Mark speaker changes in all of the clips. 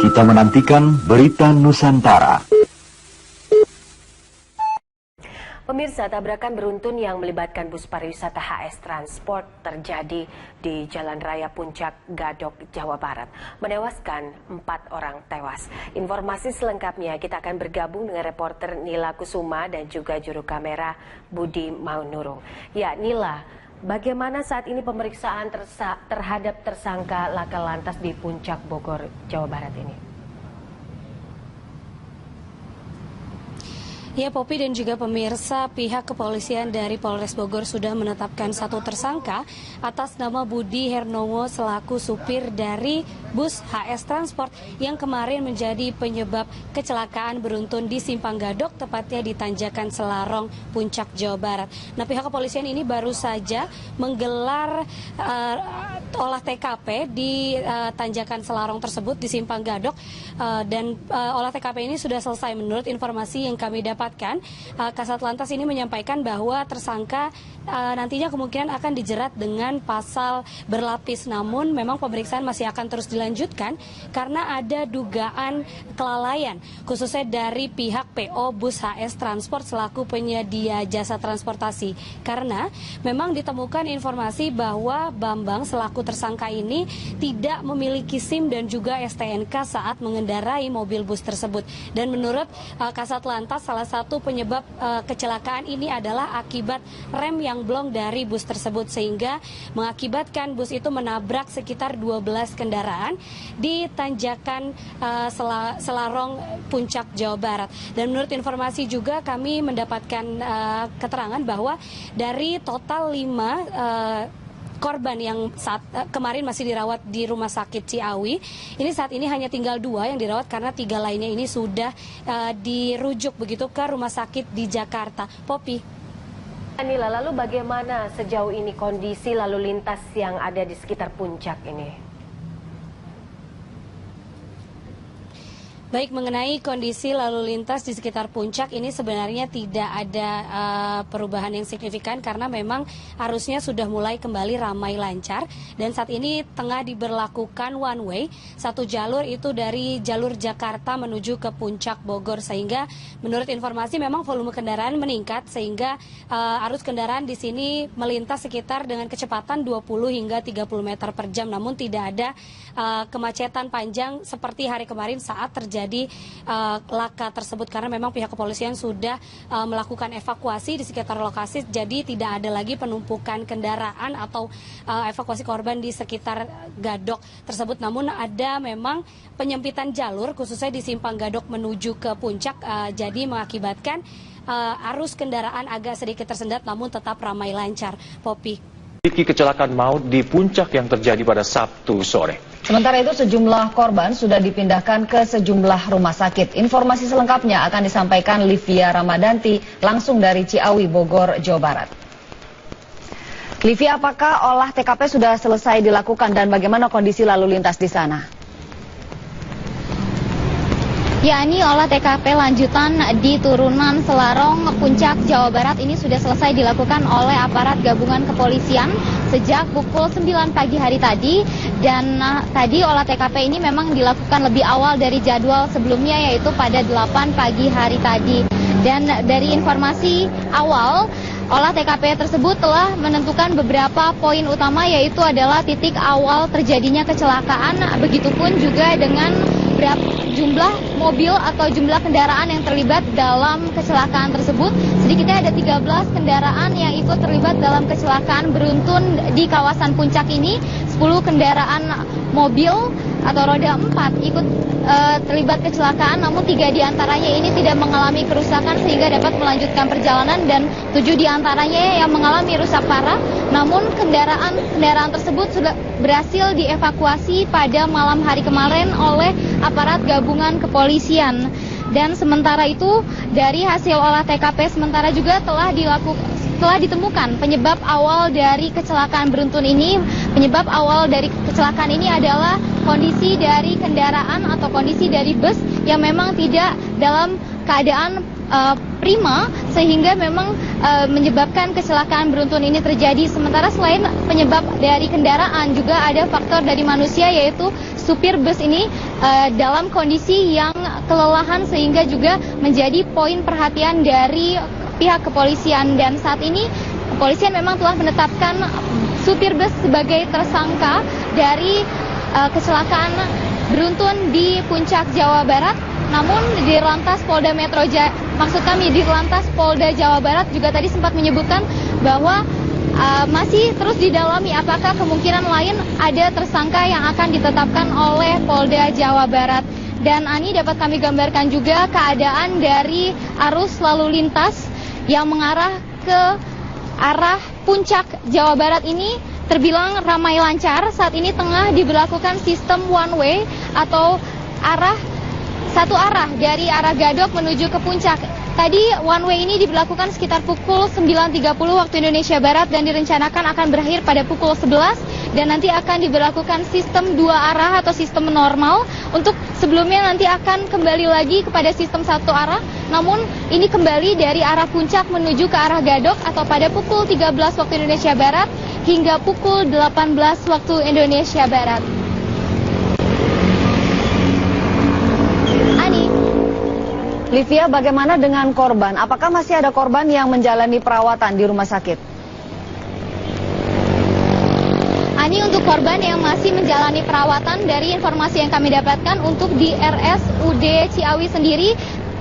Speaker 1: Kita menantikan berita Nusantara.
Speaker 2: Pemirsa, tabrakan beruntun yang melibatkan bus pariwisata HS Transport terjadi di Jalan Raya Puncak Gadok, Jawa Barat, menewaskan 4 orang tewas. Informasi selengkapnya kita akan bergabung dengan reporter Nila Kusuma dan juga juru kamera Budi Maunurung. Ya, Nila, bagaimana saat ini pemeriksaan terhadap tersangka laka lantas di Puncak Bogor, Jawa Barat ini?
Speaker 3: Ya, Popi dan juga pemirsa, pihak kepolisian dari Polres Bogor sudah menetapkan 1 tersangka atas nama Budi Hernowo selaku supir dari bus HS Transport yang kemarin menjadi penyebab kecelakaan beruntun di Simpang Gadok, tepatnya di Tanjakan Selarong, Puncak, Jawa Barat. Nah, pihak kepolisian ini baru saja menggelar olah TKP di Tanjakan Selarong tersebut di Simpang Gadok, dan olah TKP ini sudah selesai. Menurut informasi yang kami dapatkan, Kasat Lantas ini menyampaikan bahwa tersangka nantinya kemungkinan akan dijerat dengan pasal berlapis. Namun memang pemeriksaan masih akan terus dilanjutkan karena ada dugaan kelalaian khususnya dari pihak PO Bus HS Transport selaku penyedia jasa transportasi. Karena memang ditemukan informasi bahwa Bambang selaku tersangka ini tidak memiliki SIM dan juga STNK saat mengendarai mobil bus tersebut. Dan menurut Kasat Lantas, salah satu penyebab kecelakaan ini adalah akibat rem yang blong dari bus tersebut, sehingga mengakibatkan bus itu menabrak sekitar 12 kendaraan di Tanjakan Selarong, Puncak, Jawa Barat. Dan menurut informasi juga kami mendapatkan keterangan bahwa dari total 5 korban yang kemarin masih dirawat di Rumah Sakit Ciawi, ini saat ini hanya tinggal 2 yang dirawat karena 3 lainnya ini sudah dirujuk begitu ke rumah sakit di Jakarta. Popi.
Speaker 2: Nila, lalu bagaimana sejauh ini kondisi lalu lintas yang ada di sekitar Puncak ini?
Speaker 3: Baik, mengenai kondisi lalu lintas di sekitar Puncak ini sebenarnya tidak ada perubahan yang signifikan karena memang arusnya sudah mulai kembali ramai lancar, dan saat ini tengah diberlakukan one way, 1 jalur itu dari jalur Jakarta menuju ke Puncak Bogor, sehingga menurut informasi memang volume kendaraan meningkat sehingga arus kendaraan di sini melintas sekitar dengan kecepatan 20 hingga 30 meter per jam, namun tidak ada kemacetan panjang seperti hari kemarin saat terjadi laka tersebut, karena memang pihak kepolisian sudah melakukan evakuasi di sekitar lokasi, jadi tidak ada lagi penumpukan kendaraan atau evakuasi korban di sekitar Gadok tersebut. Namun ada memang penyempitan jalur khususnya di Simpang Gadok menuju ke Puncak, jadi mengakibatkan arus kendaraan agak sedikit tersendat namun tetap ramai lancar. Popi.
Speaker 4: Kecelakaan maut di Puncak yang terjadi pada Sabtu sore.
Speaker 5: Sementara itu sejumlah korban sudah dipindahkan ke sejumlah rumah sakit. Informasi selengkapnya akan disampaikan Livia Ramadanti langsung dari Ciawi, Bogor, Jawa Barat. Livia, apakah olah TKP sudah selesai dilakukan dan bagaimana kondisi lalu lintas di sana?
Speaker 6: Ya, ini olah TKP lanjutan di turunan Selarong, Puncak, Jawa Barat ini sudah selesai dilakukan oleh aparat gabungan kepolisian sejak pukul 9 pagi hari tadi, dan tadi olah TKP ini memang dilakukan lebih awal dari jadwal sebelumnya, yaitu pada 8 pagi hari tadi. Dan dari informasi awal, olah TKP tersebut telah menentukan beberapa poin utama, yaitu adalah titik awal terjadinya kecelakaan, begitupun juga dengan jumlah mobil atau jumlah kendaraan yang terlibat dalam kecelakaan tersebut. Sedikitnya ada 13 kendaraan yang ikut terlibat dalam kecelakaan beruntun di kawasan Puncak ini. 10 kendaraan mobil atau roda 4 ikut terlibat kecelakaan, namun 3 diantaranya ini tidak mengalami kerusakan sehingga dapat melanjutkan perjalanan, dan 7 diantaranya yang mengalami rusak parah. Namun kendaraan tersebut sudah berhasil dievakuasi pada malam hari kemarin oleh aparat gabungan kepolisian. Dan sementara itu dari hasil olah TKP sementara juga telah ditemukan penyebab awal dari kecelakaan beruntun ini. Penyebab awal dari kecelakaan ini adalah kondisi dari kendaraan atau kondisi dari bus yang memang tidak dalam keadaan prima, sehingga memang menyebabkan kecelakaan beruntun ini terjadi. Sementara selain penyebab dari kendaraan juga ada faktor dari manusia, yaitu supir bus ini dalam kondisi yang kelelahan sehingga juga menjadi poin perhatian dari pihak kepolisian. Dan saat ini kepolisian memang telah menetapkan supir bus sebagai tersangka dari kecelakaan beruntun di Puncak, Jawa Barat. Namun di Lantas Polda Dirlantas Polda Jawa Barat juga tadi sempat menyebutkan bahwa masih terus didalami apakah kemungkinan lain ada tersangka yang akan ditetapkan oleh Polda Jawa Barat. Dan Ani, dapat kami gambarkan juga keadaan dari arus lalu lintas yang mengarah ke arah Puncak, Jawa Barat ini terbilang ramai lancar. Saat ini tengah diberlakukan sistem one way atau satu arah dari arah Gadok menuju ke Puncak. Tadi one way ini diberlakukan sekitar pukul 9.30 waktu Indonesia Barat dan direncanakan akan berakhir pada pukul 11 dan nanti akan diberlakukan sistem dua arah atau sistem normal. Untuk sebelumnya nanti akan kembali lagi kepada sistem satu arah, namun ini kembali dari arah Puncak menuju ke arah Gadok atau pada pukul 13 waktu Indonesia Barat hingga pukul 18 waktu Indonesia Barat.
Speaker 5: Livia, bagaimana dengan korban? Apakah masih ada korban yang menjalani perawatan di rumah sakit?
Speaker 6: Ani, untuk korban yang masih menjalani perawatan, dari informasi yang kami dapatkan untuk di RSUD Ciawi sendiri,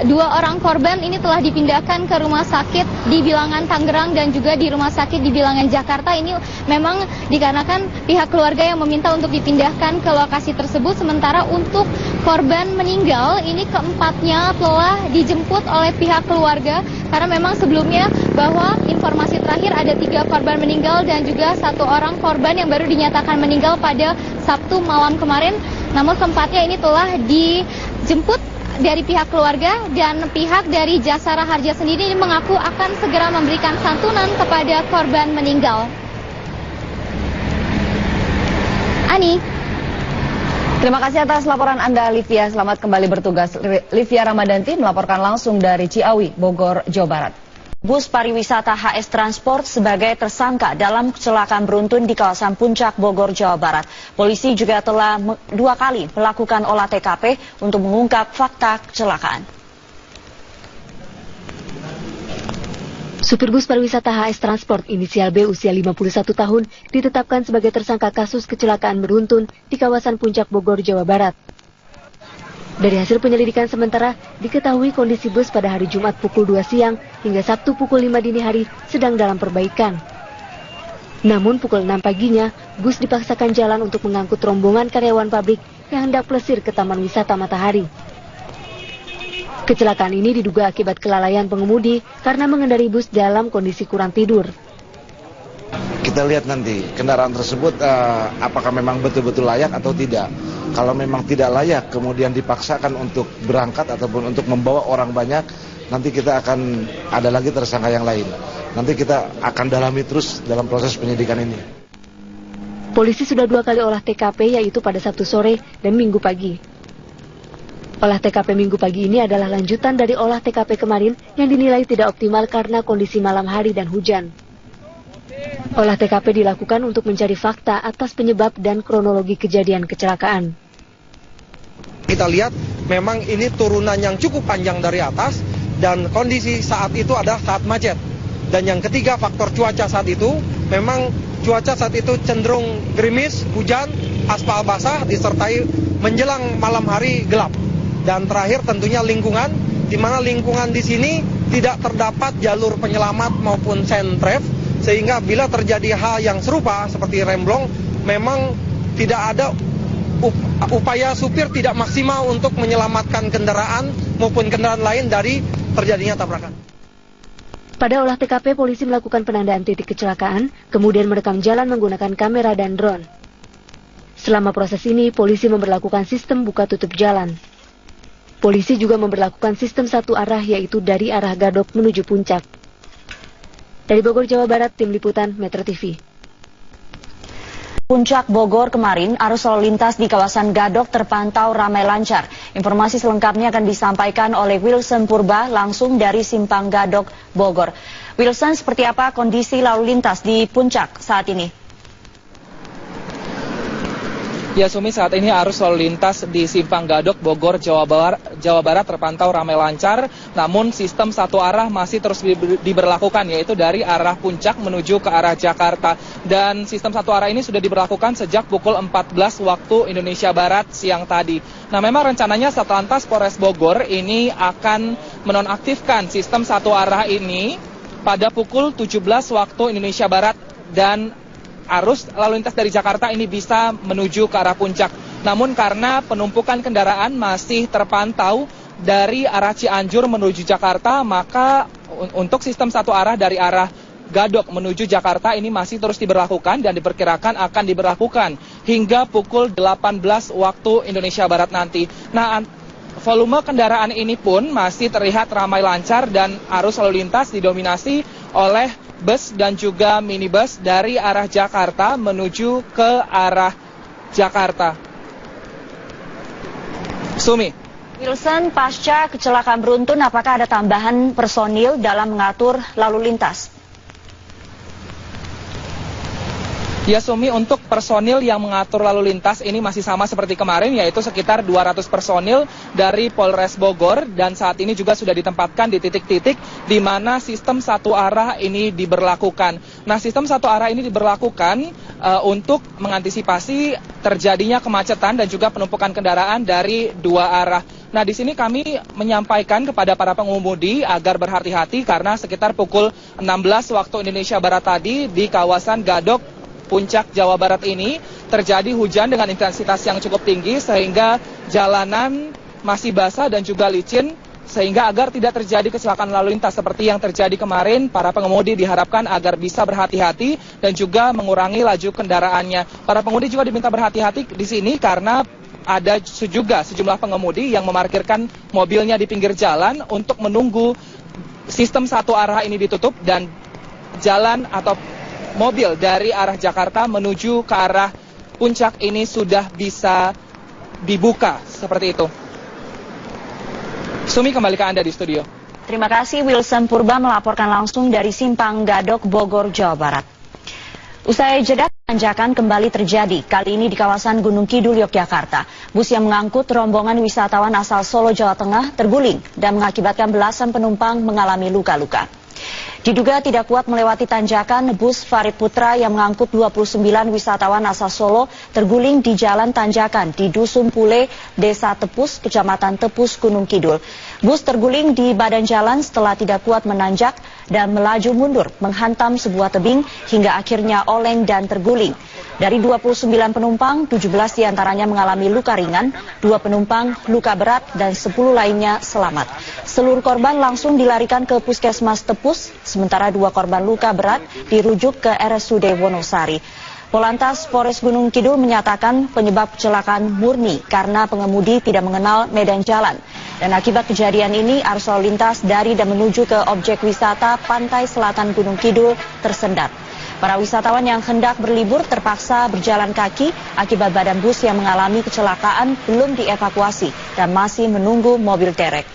Speaker 6: 2 orang korban ini telah dipindahkan ke rumah sakit di Bilangan Tangerang dan juga di rumah sakit di Bilangan Jakarta. Ini memang dikarenakan pihak keluarga yang meminta untuk dipindahkan ke lokasi tersebut. Sementara untuk korban meninggal ini keempatnya telah dijemput oleh pihak keluarga karena memang sebelumnya bahwa informasi terakhir ada 3 korban meninggal dan juga 1 orang korban yang baru dinyatakan meninggal pada Sabtu malam kemarin. Namun keempatnya ini telah dijemput dari pihak keluarga dan pihak dari Jasara Harja sendiri mengaku akan segera memberikan santunan kepada korban meninggal. Ani.
Speaker 5: Terima kasih atas laporan Anda, Livia. Selamat kembali bertugas. Livia Ramadanti melaporkan langsung dari Ciawi, Bogor, Jawa Barat.
Speaker 7: Bus pariwisata HS Transport sebagai tersangka dalam kecelakaan beruntun di kawasan Puncak, Bogor, Jawa Barat. Polisi juga telah 2 kali melakukan olah TKP untuk mengungkap fakta kecelakaan.
Speaker 8: Supir bus pariwisata HS Transport inisial B usia 51 tahun ditetapkan sebagai tersangka kasus kecelakaan beruntun di kawasan Puncak, Bogor, Jawa Barat. Dari hasil penyelidikan sementara, diketahui kondisi bus pada hari Jumat pukul 2 siang hingga Sabtu pukul 5 dini hari sedang dalam perbaikan. Namun pukul 6 paginya, bus dipaksakan jalan untuk mengangkut rombongan karyawan pabrik yang hendak plesir ke Taman Wisata Matahari. Kecelakaan ini diduga akibat kelalaian pengemudi karena mengendarai bus dalam kondisi kurang tidur.
Speaker 9: Kita lihat nanti kendaraan tersebut apakah memang betul-betul layak atau tidak. Kalau memang tidak layak kemudian dipaksakan untuk berangkat ataupun untuk membawa orang banyak, nanti kita akan ada lagi tersangka yang lain. Nanti kita akan dalami terus dalam proses penyidikan ini.
Speaker 8: Polisi sudah 2 kali olah TKP, yaitu pada Sabtu sore dan Minggu pagi. Olah TKP Minggu pagi ini adalah lanjutan dari olah TKP kemarin yang dinilai tidak optimal karena kondisi malam hari dan hujan. Olah TKP dilakukan untuk mencari fakta atas penyebab dan kronologi kejadian kecelakaan.
Speaker 10: Kita lihat memang ini turunan yang cukup panjang dari atas dan kondisi saat itu adalah saat macet. Dan yang ketiga, faktor cuaca saat itu, memang cuaca saat itu cenderung gerimis, hujan, aspal basah disertai menjelang malam hari gelap. Dan terakhir tentunya lingkungan, di mana lingkungan di sini tidak terdapat jalur penyelamat maupun sentref, sehingga bila terjadi hal yang serupa seperti remblong, memang tidak ada upaya supir tidak maksimal untuk menyelamatkan kendaraan maupun kendaraan lain dari terjadinya tabrakan.
Speaker 8: Pada olah TKP, polisi melakukan penandaan titik kecelakaan, kemudian merekam jalan menggunakan kamera dan drone. Selama proses ini, polisi memberlakukan sistem buka tutup jalan. Polisi juga memberlakukan sistem satu arah, yaitu dari arah Gadok menuju Puncak. Dari Bogor, Jawa Barat, Tim Liputan Metro TV.
Speaker 7: Puncak Bogor kemarin, arus lalu lintas di kawasan Gadok terpantau ramai lancar. Informasi selengkapnya akan disampaikan oleh Wilson Purba langsung dari Simpang Gadok, Bogor. Wilson, seperti apa kondisi lalu lintas di Puncak saat ini?
Speaker 11: Ya Sumi, saat ini arus lalu lintas di Simpang Gadok, Bogor, Jawa Barat terpantau ramai lancar. Namun sistem satu arah masih terus diberlakukan, yaitu dari arah Puncak menuju ke arah Jakarta. Dan sistem satu arah ini sudah diberlakukan sejak pukul 14 waktu Indonesia Barat siang tadi. Nah, memang rencananya Satlantas Polres Bogor ini akan menonaktifkan sistem satu arah ini pada pukul 17 waktu Indonesia Barat, dan arus lalu lintas dari Jakarta ini bisa menuju ke arah Puncak. Namun karena penumpukan kendaraan masih terpantau dari arah Cianjur menuju Jakarta, maka untuk sistem satu arah dari arah Gadok menuju Jakarta ini masih terus diberlakukan dan diperkirakan akan diberlakukan hingga pukul 18 waktu Indonesia Barat nanti. Nah, volume kendaraan ini pun masih terlihat ramai lancar dan arus lalu lintas didominasi oleh bus dan juga minibus dari arah Jakarta menuju ke arah Jakarta. Sumi.
Speaker 7: Wilson, pasca kecelakaan beruntun, apakah ada tambahan personil dalam mengatur lalu lintas?
Speaker 11: Ya Sumi, untuk personil yang mengatur lalu lintas ini masih sama seperti kemarin, yaitu sekitar 200 personil dari Polres Bogor, dan saat ini juga sudah ditempatkan di titik-titik di mana sistem satu arah ini diberlakukan. Nah, sistem satu arah ini diberlakukan untuk mengantisipasi terjadinya kemacetan dan juga penumpukan kendaraan dari dua arah. Nah, di sini kami menyampaikan kepada para pengemudi agar berhati-hati karena sekitar pukul 16 waktu Indonesia Barat tadi di kawasan Gadok, Puncak, Jawa Barat ini terjadi hujan dengan intensitas yang cukup tinggi sehingga jalanan masih basah dan juga licin, sehingga agar tidak terjadi kecelakaan lalu lintas seperti yang terjadi kemarin, para pengemudi diharapkan agar bisa berhati-hati dan juga mengurangi laju kendaraannya. Para pengemudi juga diminta berhati-hati di sini karena ada juga sejumlah pengemudi yang memarkirkan mobilnya di pinggir jalan untuk menunggu sistem satu arah ini ditutup dan jalan atau mobil dari arah Jakarta menuju ke arah Puncak ini sudah bisa dibuka seperti itu. Sumi, kembali ke Anda di studio.
Speaker 7: Terima kasih Wilson Purba melaporkan langsung dari Simpang Gadok, Bogor, Jawa Barat. Usai jeda, tanjakan kembali terjadi, kali ini di kawasan Gunung Kidul, Yogyakarta. Bus yang mengangkut rombongan wisatawan asal Solo, Jawa Tengah terguling dan mengakibatkan belasan penumpang mengalami luka-luka. Diduga tidak kuat melewati tanjakan, bus Farid Putra yang mengangkut 29 wisatawan asal Solo terguling di jalan tanjakan di Dusun Pule, Desa Tepus, Kecamatan Tepus, Gunung Kidul. Bus terguling di badan jalan setelah tidak kuat menanjak dan melaju mundur menghantam sebuah tebing hingga akhirnya oleng dan terguling. Dari 29 penumpang, 17 diantaranya mengalami luka ringan, 2 penumpang luka berat, dan 10 lainnya selamat. Seluruh korban langsung dilarikan ke Puskesmas Tepus, sementara 2 korban luka berat dirujuk ke RSUD Wonosari. Polantas Polres Gunung Kidul menyatakan penyebab kecelakaan murni karena pengemudi tidak mengenal medan jalan. Dan akibat kejadian ini, arus lalu lintas dari dan menuju ke objek wisata Pantai Selatan Gunung Kidul tersendat. Para wisatawan yang hendak berlibur terpaksa berjalan kaki akibat badan bus yang mengalami kecelakaan belum dievakuasi dan masih menunggu mobil derek.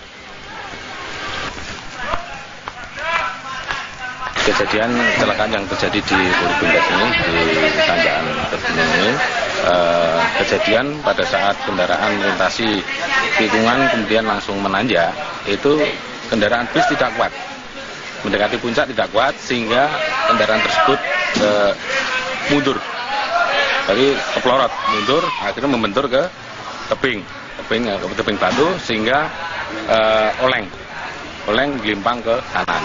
Speaker 12: Kejadian kecelakaan yang terjadi di Purubintas ini, di tanjakan tergunung ini, kejadian pada saat kendaraan melintasi tikungan kemudian langsung menanjak, itu kendaraan bus tidak kuat. Mendekati puncak tidak kuat sehingga kendaraan tersebut mundur. Jadi kepelorot mundur, akhirnya membentur ke tebing batu sehingga oleng gelimpang ke kanan.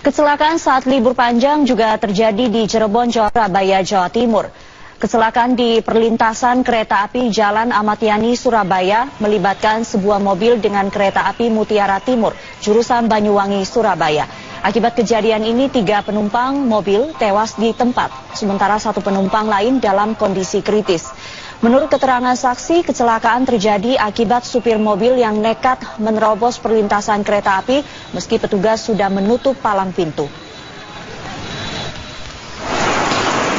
Speaker 7: Kecelakaan saat libur panjang juga terjadi di Cirebon, Surabaya, Jawa Timur. Kecelakaan di perlintasan kereta api Jalan Ahmad Yani, Surabaya melibatkan sebuah mobil dengan kereta api Mutiara Timur, jurusan Banyuwangi, Surabaya. Akibat kejadian ini 3 penumpang mobil tewas di tempat, sementara 1 penumpang lain dalam kondisi kritis. Menurut keterangan saksi, kecelakaan terjadi akibat supir mobil yang nekat menerobos perlintasan kereta api meski petugas sudah menutup palang pintu.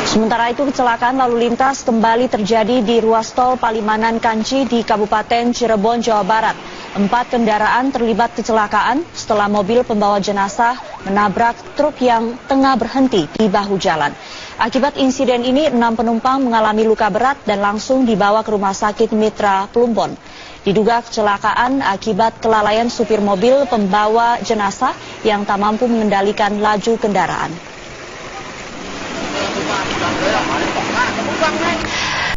Speaker 7: Sementara itu, kecelakaan lalu lintas kembali terjadi di ruas tol Palimanan Kanci di Kabupaten Cirebon, Jawa Barat. 4 kendaraan terlibat kecelakaan setelah mobil pembawa jenazah menabrak truk yang tengah berhenti di bahu jalan. Akibat insiden ini, 6 penumpang mengalami luka berat dan langsung dibawa ke Rumah Sakit Mitra Plumbon. Diduga kecelakaan akibat kelalaian supir mobil pembawa jenazah yang tak mampu mengendalikan laju kendaraan.